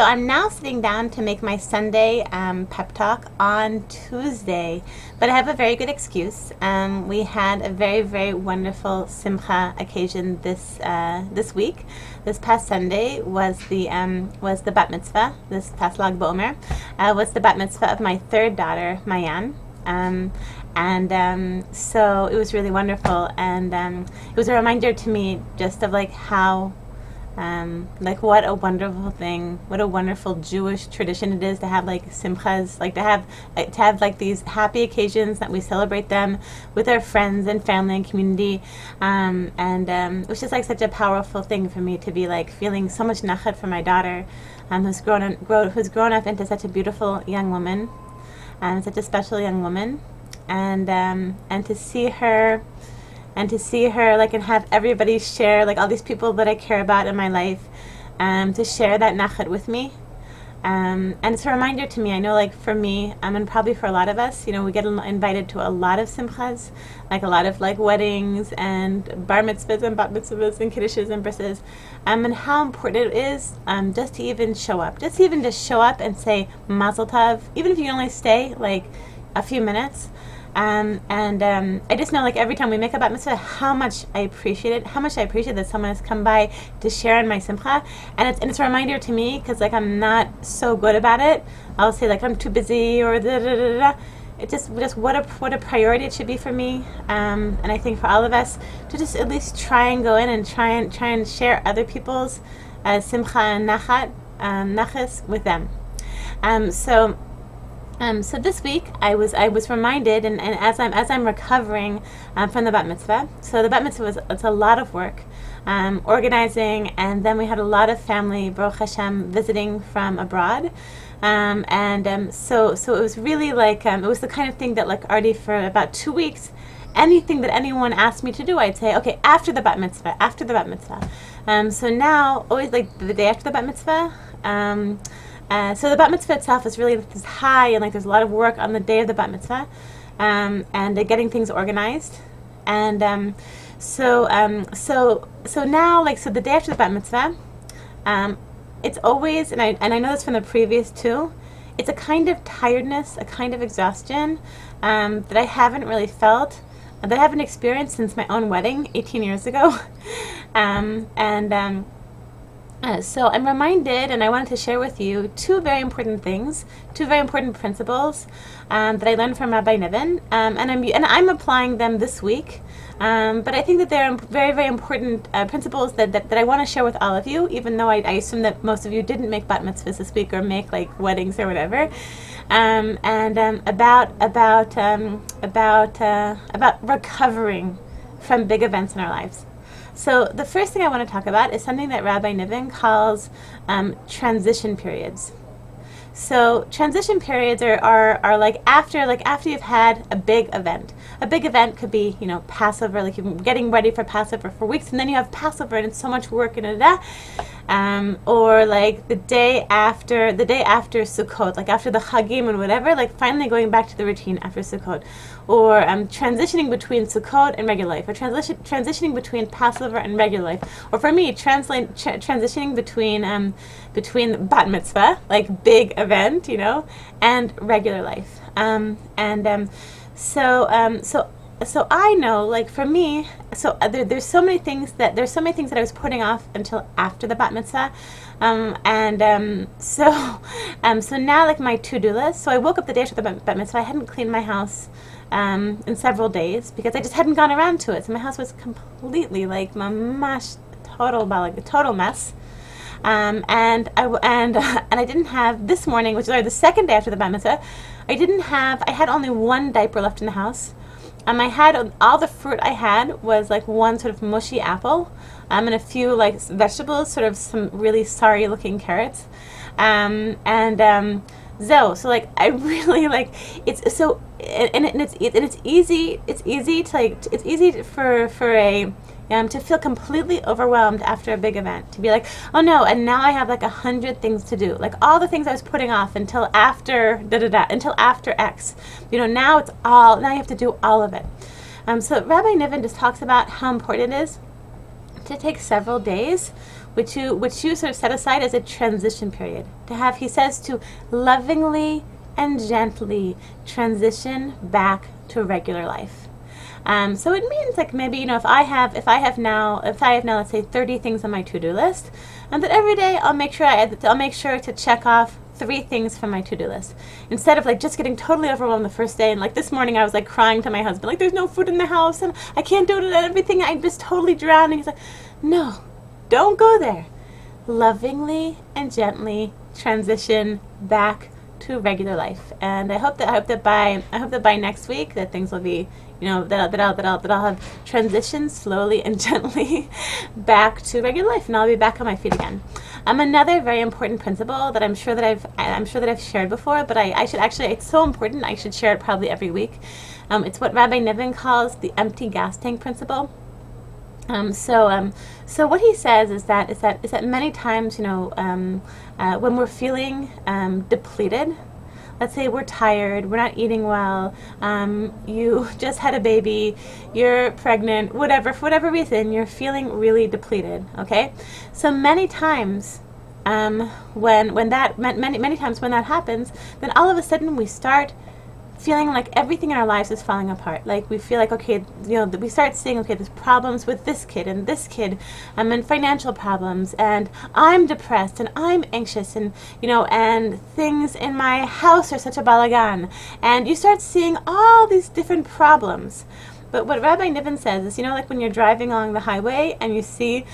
So I'm now sitting down to make my Sunday pep talk on Tuesday, but I have a very good excuse. We had a very, very wonderful simcha occasion this week. This past Sunday was the bat mitzvah. This past Lag BaOmer was the bat mitzvah of my third daughter, Maayan. So it was really wonderful, and it was a reminder to me just of like how what a wonderful thing, what a wonderful Jewish tradition it is to have like simchas, like to have like these happy occasions that we celebrate them with our friends and family and community, it was just like such a powerful thing for me to be like feeling so much nachat for my daughter, who's grown up into such a beautiful young woman, such a special young woman, and to see her. And to see her, like, and have everybody share, like, all these people that I care about in my life, to share that nachat with me. And it's a reminder to me, I know, like, for me, and probably for a lot of us, you know, we get invited to a lot of simchas, like a lot of, like, weddings and bar mitzvahs and bat mitzvahs and kiddushes and brises, and how important it is just to even show up. Just show up and say mazel tov, even if you can only stay, like, a few minutes. I just know, like, every time we make a bat mitzvah, how much I appreciate it, how much I appreciate that someone has come by to share in my simcha, and it's a reminder to me, because, like, I'm not so good about it. I'll say, like, I'm too busy, or da da da da. It just what a priority it should be for me, and I think for all of us to just at least try and go in and try and share other people's simcha and nachas with them. So this week I was reminded, and as I'm recovering from the bat mitzvah. So the bat mitzvah it's a lot of work, organizing, and then we had a lot of family, Baruch Hashem, visiting from abroad, so it was really like it was the kind of thing that, like, already for about 2 weeks, anything that anyone asked me to do, I'd say, okay, after the bat mitzvah. So now, always like the day after the bat mitzvah. So the bat mitzvah itself is really this high, and like there's a lot of work on the day of the bat mitzvah, and getting things organized, and so now, like, so the day after the bat mitzvah, it's always, and I know this from the previous two, it's a kind of tiredness, a kind of exhaustion that I haven't really felt, that I haven't experienced since my own wedding 18 years ago, so I'm reminded, and I wanted to share with you two very important things, two very important principles that I learned from Rabbi Niven, and I'm applying them this week. But I think that they're very, very important principles that I want to share with all of you, even though I assume that most of you didn't make bat mitzvahs this week or make, like, weddings or whatever. About recovering from big events in our lives. So the first thing I want to talk about is something that Rabbi Niven calls transition periods. So transition periods are like after you've had a big event. A big event could be, you know, Passover, like you've been getting ready for Passover for weeks, and then you have Passover and it's so much work and or like the day after Sukkot, like after the Chagim and whatever, like finally going back to the routine after Sukkot, or transitioning between Sukkot and regular life, or transitioning between Passover and regular life, or for me, transitioning between bat mitzvah, like big event, you know, and regular life, So I know, like, for me, so there's so many things that I was putting off until after the bat mitzvah, so now, like, my to-do list. So I woke up the day after the bat mitzvah. I hadn't cleaned my house in several days because I just hadn't gone around to it. So my house was completely, like, mamash total mess. And I didn't have this morning, which is the second day after the bat mitzvah. I had only one diaper left in the house. I had all the fruit I had was like one sort of mushy apple, and a few like vegetables, sort of some really sorry looking carrots, so like I really like it's so it's easy for a to feel completely overwhelmed after a big event, to be like, oh no, and now I have like 100 things to do, like all the things I was putting off until after until after X, you know, now you have to do all of it. So Rabbi Niven just talks about how important it is to take several days which you sort of set aside as a transition period. He says to lovingly and gently transition back to regular life. So it means like maybe, if I have now, let's say 30 things on my to-do list, and that every day I'll make sure to check off 3 things from my to-do list, instead of like just getting totally overwhelmed the first day. And like this morning I was like crying to my husband, like there's no food in the house and I can't do it and everything, I'm just totally drowning. He's like, no, don't go there. Lovingly and gently transition back to regular life. And I hope that by next week that things will be, that I'll have transitioned slowly and gently back to regular life, and I'll be back on my feet again. Another very important principle that I'm sure that I've shared before, but I should actually, it's so important, I should share it probably every week. It's what Rabbi Niven calls the empty gas tank principle. So what he says is that many times, when we're feeling depleted, let's say we're tired, we're not eating well, you just had a baby, you're pregnant, whatever, for whatever reason, you're feeling really depleted, okay? So many times, many times when that happens, then all of a sudden we start feeling like everything in our lives is falling apart. Like we feel like, okay, we start seeing, okay, there's problems with this kid, and financial problems, and I'm depressed, and I'm anxious, and and things in my house are such a balagan, and you start seeing all these different problems. But what Rabbi Niven says is, like when you're driving along the highway and you see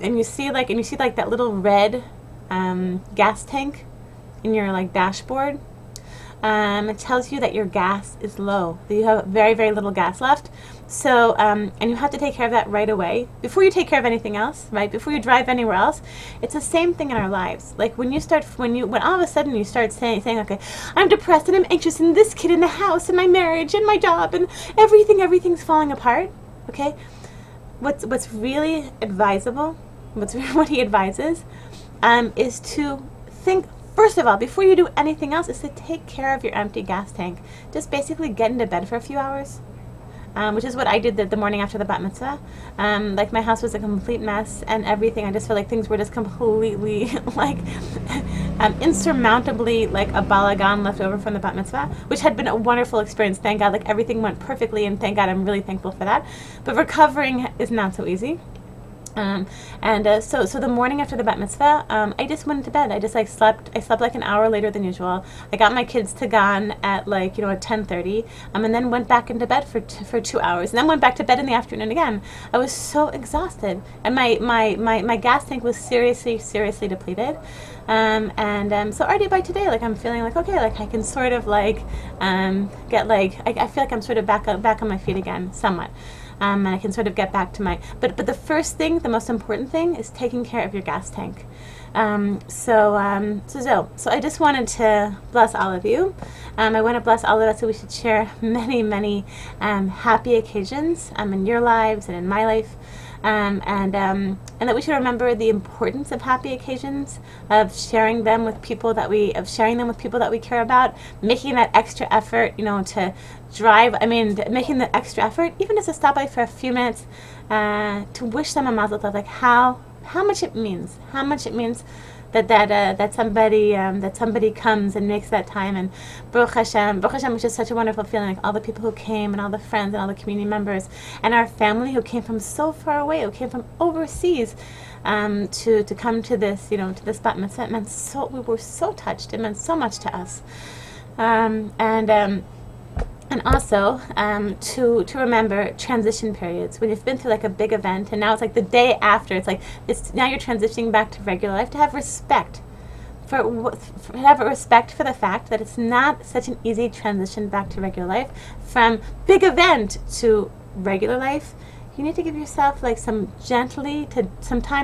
like that little red gas tank in your like dashboard. It tells you that your gas is low, that you have very, very little gas left. So, and you have to take care of that right away before you take care of anything else, right? Before you drive anywhere else. It's the same thing in our lives. Like when all of a sudden you start saying, okay, I'm depressed and I'm anxious, and this kid in the house, and my marriage and my job, and everything's falling apart. Okay, what's really advisable, what he advises, is to think. First of all, before you do anything else, is to take care of your empty gas tank. Just basically get into bed for a few hours, which is what I did the morning after the bat mitzvah. Like my house was a complete mess and everything. I just felt like things were just completely like insurmountably like a balagan left over from the bat mitzvah, which had been a wonderful experience. Thank God, like everything went perfectly, and thank God, I'm really thankful for that. But recovering is not so easy. So the morning after the bat mitzvah, I just went to bed. I slept like an hour later than usual. I got my kids to Gan at like, at 10:30, and then went back into bed for 2 hours, and then went back to bed in the afternoon again. I was so exhausted, and my gas tank was seriously depleted. So already by today, like I'm feeling like, okay, like I can sort of like, get like, I feel like I'm sort of back on my feet again, somewhat. And I can sort of get back to my, but the first thing, the most important thing, is taking care of your gas tank. So I just wanted to bless all of you. I want to bless all of us, so we should share many happy occasions in your lives and in my life. And that we should remember the importance of happy occasions, of sharing them with people that we care about, making that extra effort, to drive. Making the extra effort, even just to stop by for a few minutes, to wish them a mazel tov. Like how much it means, that somebody comes and makes that time. And Baruch Hashem, which is such a wonderful feeling, like all the people who came, and all the friends and all the community members, and our family who came from so far away, who came from overseas, to come to this, to this bat mitzvah. It meant we were so touched. It meant so much to us. And also to remember transition periods, when you've been through like a big event, and now it's like the day after, now you're transitioning back to regular life, to have respect for the fact that it's not such an easy transition back to regular life from big event to regular life. You need to give yourself like some time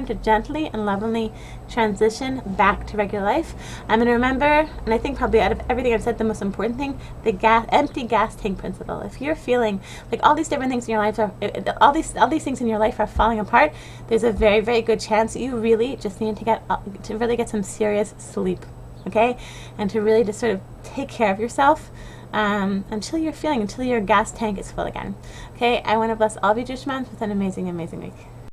to gently and lovingly transition back to regular life. And remember, and I think probably out of everything I've said, the most important thing, the empty gas tank principle. If you're feeling like all these different things in your life all these things in your life are falling apart, there's a very, very good chance you really just need to get some serious sleep, okay? And to really just sort of take care of yourself. Until your gas tank is full again. Okay, I want to bless all of you Jewish moms with an amazing, amazing week.